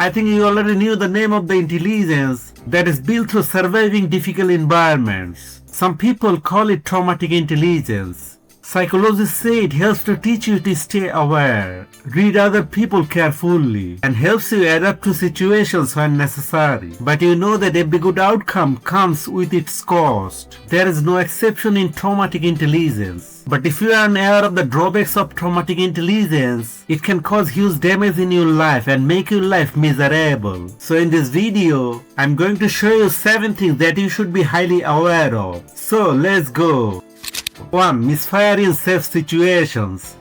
I think you already knew the name of the intelligence that is built through surviving difficult environments. Some people call it traumatic intelligence. Psychologists say it helps to teach you to stay aware, read other people carefully, and helps you adapt to situations when necessary. But you know that every good outcome comes with its cost. There is no exception in traumatic intelligence. But if you are aware of the drawbacks of traumatic intelligence, it can cause huge damage in your life and make your life miserable. So in this video, I'm going to show you 7 things that you should be highly aware of. So let's go. 1. Misfire in safe situations.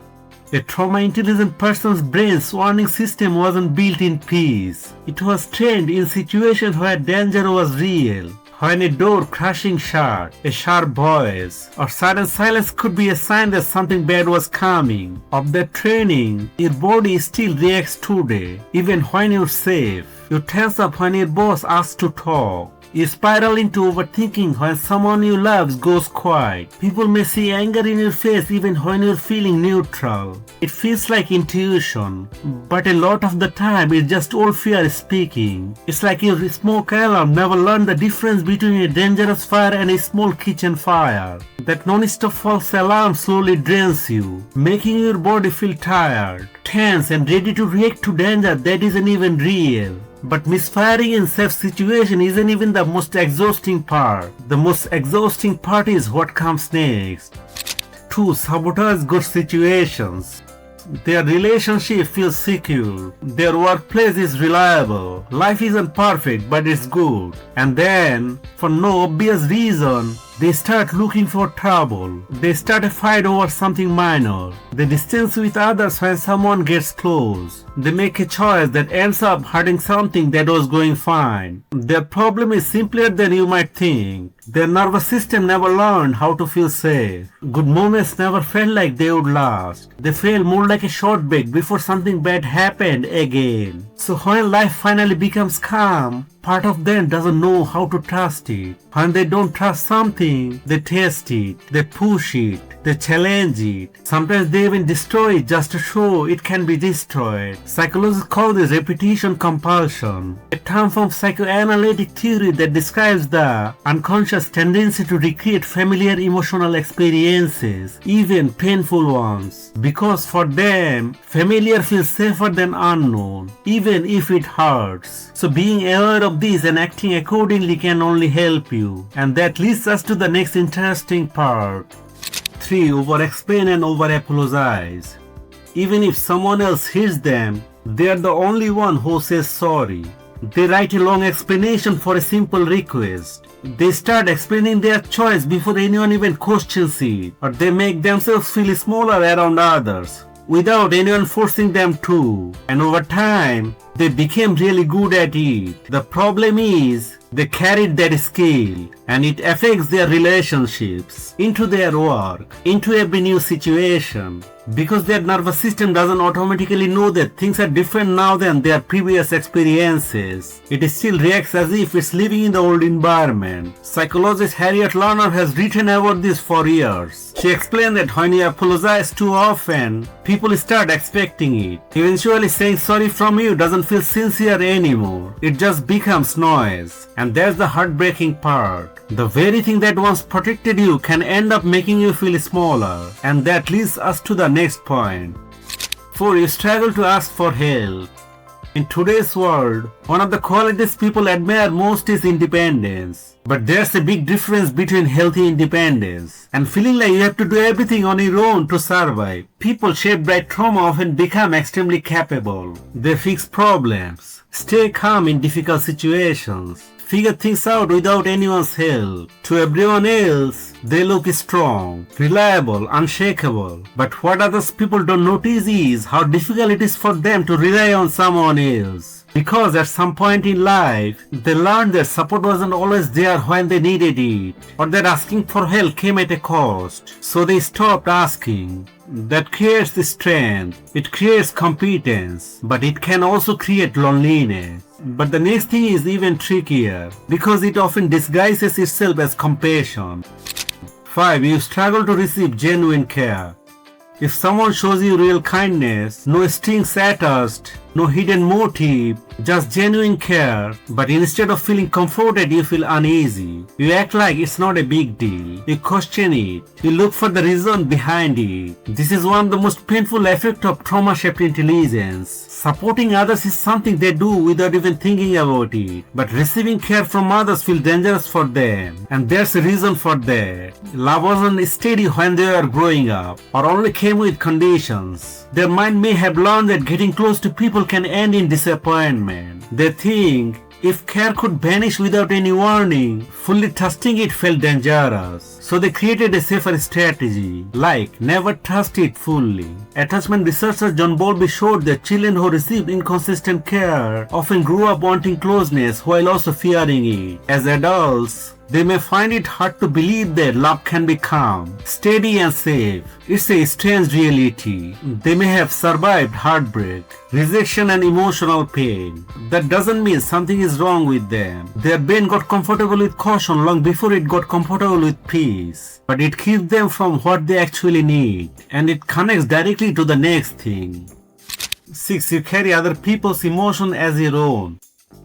A trauma-intelligent person's brain's warning system wasn't built in peace. It was trained in situations where danger was real. When a door crashing shut, a sharp voice, or sudden silence could be a sign that something bad was coming. Of that training, your body still reacts today, even when you're safe. You tense up when your boss asks to talk. You spiral into overthinking when someone you love goes quiet. People may see anger in your face even when you're feeling neutral. It feels like intuition, but a lot of the time it's just old fear speaking. It's like your smoke alarm never learned the difference between a dangerous fire and a small kitchen fire. That non-stop false alarm slowly drains you, making your body feel tired, tense, and ready to react to danger that isn't even real. But misfiring in safe situation isn't even the most exhausting part. The most exhausting part is what comes next. 2. Sabotage good situations. Their relationship feels secure. Their workplace is reliable. Life isn't perfect, but it's good. And then, for no obvious reason, they start looking for trouble. They start a fight over something minor. They distance with others when someone gets close. They make a choice that ends up hurting something that was going fine. Their problem is simpler than you might think. Their nervous system never learned how to feel safe. Good moments never felt like they would last. They felt more like a short break before something bad happened again. So when life finally becomes calm, part of them doesn't know how to trust it. When they don't trust something, they test it, they push it, they challenge it. Sometimes they even destroy it just to show it can be destroyed. Psychologists call this repetition compulsion, a term from psychoanalytic theory that describes the unconscious tendency to recreate familiar emotional experiences, even painful ones. Because for them, familiar feels safer than unknown, even if it hurts. So being aware of this and acting accordingly can only help you. And that leads us to the next interesting part. 3. Over-explain and over-apologize. Even if someone else hits them, they are the only one who says sorry. They write a long explanation for a simple request. They start explaining their choice before anyone even questions it. Or they make themselves feel smaller around others, without anyone forcing them to. And over time, they became really good at it. The problem is, they carried that skill, and it affects their relationships, into their work, into every new situation. Because their nervous system doesn't automatically know that things are different now than their previous experiences. It still reacts as if it's living in the old environment. Psychologist Harriet Lerner has written about this for years. She explained that when you apologize too often, people start expecting it. Eventually saying sorry from you doesn't feel sincere anymore. It just becomes noise. And that's the heartbreaking part. The very thing that once protected you can end up making you feel smaller. And that leads us to the next point. 4. You struggle to ask for help. In today's world, one of the qualities people admire most is independence. But there's a big difference between healthy independence and feeling like you have to do everything on your own to survive. People shaped by trauma often become extremely capable. They fix problems, stay calm in difficult situations, figure things out without anyone's help. To everyone else, they look strong, reliable, unshakable. But what others people don't notice is how difficult it is for them to rely on someone else. Because at some point in life, they learned that support wasn't always there when they needed it, or that asking for help came at a cost. So they stopped asking. That creates strength, it creates competence, but it can also create loneliness. But the next thing is even trickier, because it often disguises itself as compassion. 5. You struggle to receive genuine care. If someone shows you real kindness, no strings attached, No hidden motive, just genuine care. But instead of feeling comforted, you feel uneasy. You act like it's not a big deal. You question it. You look for the reason behind it. This is one of the most painful effects of trauma-shaped intelligence. Supporting others is something they do without even thinking about it. But receiving care from others feels dangerous for them. And there's a reason for that. Love wasn't steady when they were growing up, or only came with conditions. Their mind may have learned that getting close to people can end in disappointment. They think if care could vanish without any warning, fully trusting it felt dangerous. So they created a safer strategy, like never trust it fully. Attachment researcher John Bowlby showed that children who received inconsistent care often grew up wanting closeness while also fearing it. As adults, they may find it hard to believe that love can be calm, steady and safe. It's a strange reality. They may have survived heartbreak, rejection and emotional pain. That doesn't mean something is wrong with them. Their brain got comfortable with caution long before it got comfortable with peace. But it keeps them from what they actually need, and it connects directly to the next thing. 6. You carry other people's emotion as your own.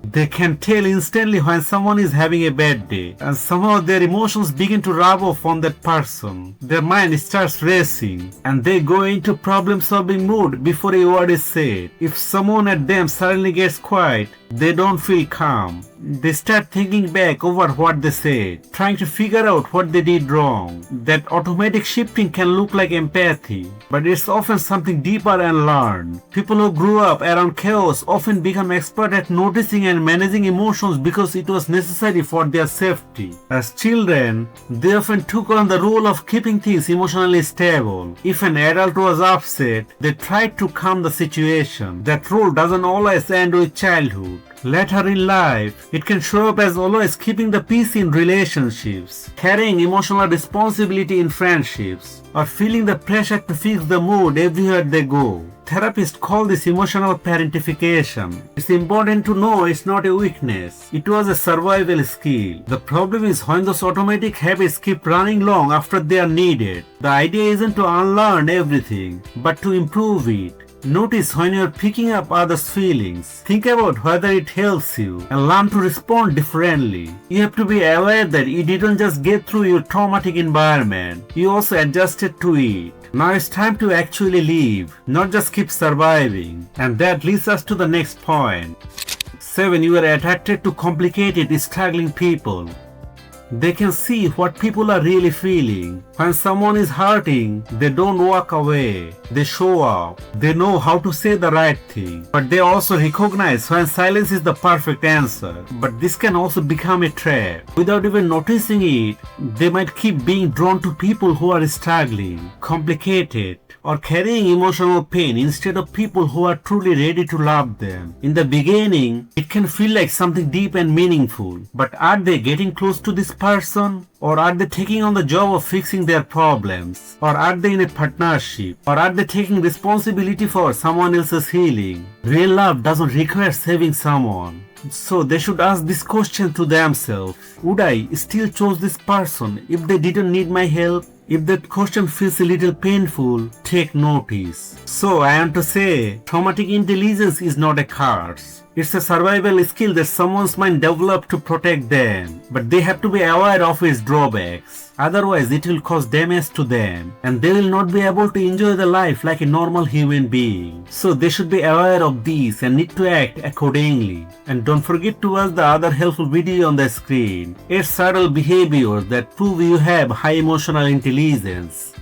They can tell instantly when someone is having a bad day, and somehow their emotions begin to rub off on that person. Their mind starts racing, and they go into problem-solving mood before a word is said. If someone at them suddenly gets quiet, they don't feel calm. They start thinking back over what they said, trying to figure out what they did wrong. That automatic shifting can look like empathy, but it's often something deeper and learned. People who grew up around chaos often become expert at noticing and managing emotions because it was necessary for their safety. As children, they often took on the role of keeping things emotionally stable. If an adult was upset, they tried to calm the situation. That role doesn't always end with childhood. Later in life, it can show up as always keeping the peace in relationships, carrying emotional responsibility in friendships, or feeling the pressure to fix the mood everywhere they go. Therapists call this emotional parentification. It's important to know it's not a weakness. It was a survival skill. The problem is when those automatic habits keep running long after they are needed. The idea isn't to unlearn everything, but to improve it. Notice when you're picking up others' feelings. Think about whether it helps you and learn to respond differently. You have to be aware that you didn't just get through your traumatic environment, you also adjusted to it. Now it's time to actually live, not just keep surviving. And that leads us to the next point. 7. You are attracted to complicated, struggling people. They can see what people are really feeling. When someone is hurting, they don't walk away. They show up. They know how to say the right thing. But they also recognize when silence is the perfect answer. But this can also become a trap. Without even noticing it, they might keep being drawn to people who are struggling, complicated, or carrying emotional pain instead of people who are truly ready to love them. In the beginning, it can feel like something deep and meaningful. But are they getting close to this person? Or are they taking on the job of fixing their problems? Or are they in a partnership? Or are they taking responsibility for someone else's healing? Real love doesn't require saving someone. So they should ask this question to themselves. Would I still choose this person if they didn't need my help? If that question feels a little painful, take notice. So I am to say, traumatic intelligence is not a curse. It's a survival skill that someone's mind developed to protect them, but they have to be aware of its drawbacks. Otherwise, it will cause damage to them, and they will not be able to enjoy the life like a normal human being. So they should be aware of these and need to act accordingly. And don't forget to watch the other helpful video on the screen. 8 subtle behaviors that prove you have high emotional intelligence.